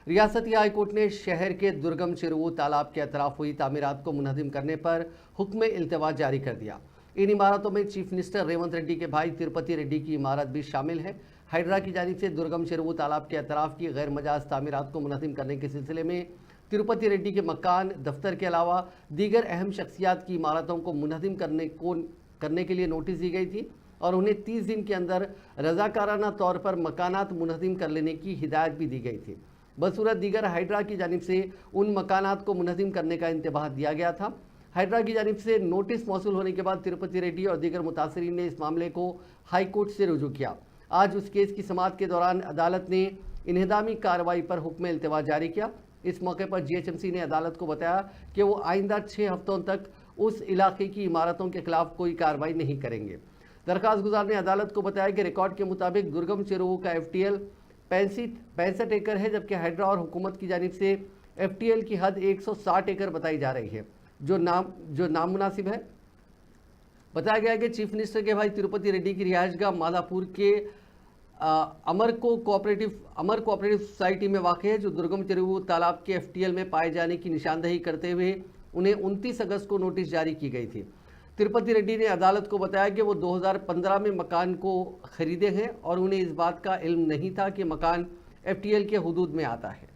रियासती हाईकोर्ट ने शहर के दुर्गम चिरुवु तालाब के अतराफ हुई तामीरात को मुनहदिम करने पर हुक्म इल्तवा जारी कर दिया। इन इमारतों में चीफ मिनिस्टर रेवंत रेड्डी के भाई तिरुपति रेड्डी की इमारत भी शामिल है। हाइड्रा की जानिब से दुर्गम चिरुवु तालाब के अतराफ की गैर मजाज तामीरात को मुनहदिम करने के सिलसिले में तिरुपति रेड्डी के मकान, दफ्तर के अलावा दीगर अहम शख्सियात की इमारतों को मुनहदिम करने के लिए नोटिस दी गई थी और उन्हें 30 दिन के अंदर रजाकाराना तौर पर मकानात मुनहदिम कर लेने की हिदायत भी दी गई थी। बसूरत दीगर हाइड्रा की जानिब से उन मकानात को मुनहदिम करने का इंतबाह दिया गया था। हाइड्रा की जानिब से नोटिस मौसूल होने के बाद तिरुपति रेड्डी और दीगर मुतासरीन ने इस मामले को हाई कोर्ट से रुजू किया। आज उस केस की समाअत के दौरान अदालत ने इन्हदामी कार्रवाई पर हुक्म इल्तवा जारी किया। इस मौके पर जीएचएमसी ने अदालत को बताया कि वो आइंदा 6 हफ्तों तक उस इलाके की इमारतों के खिलाफ कोई कार्रवाई नहीं करेंगे। दरखास्त गुजार ने अदालत को बताया कि रिकॉर्ड के मुताबिक दुर्गम चिरुवु का FTL 65 एकड़ है, जबकि हाइड्रा और हुकूमत की जानिब से FTL की हद 160 एकड़ बताई जा रही है, जो नामुनासिब है। बताया गया कि चीफ मिनिस्टर के भाई तिरुपति रेड्डी की रिहायशगाह मादापुर के अमर कोऑपरेटिव सोसाइटी में वाक़ है, जो दुर्गम चिरुवु तालाब के FTL में पाए जाने की निशानदही करते हुए उन्हें 29 अगस्त को नोटिस जारी की गई थी। तिरुपति रेड्डी ने अदालत को बताया कि वो 2015 में मकान को खरीदे हैं और उन्हें इस बात का इल्म नहीं था कि मकान FTL के हुदूद में आता है।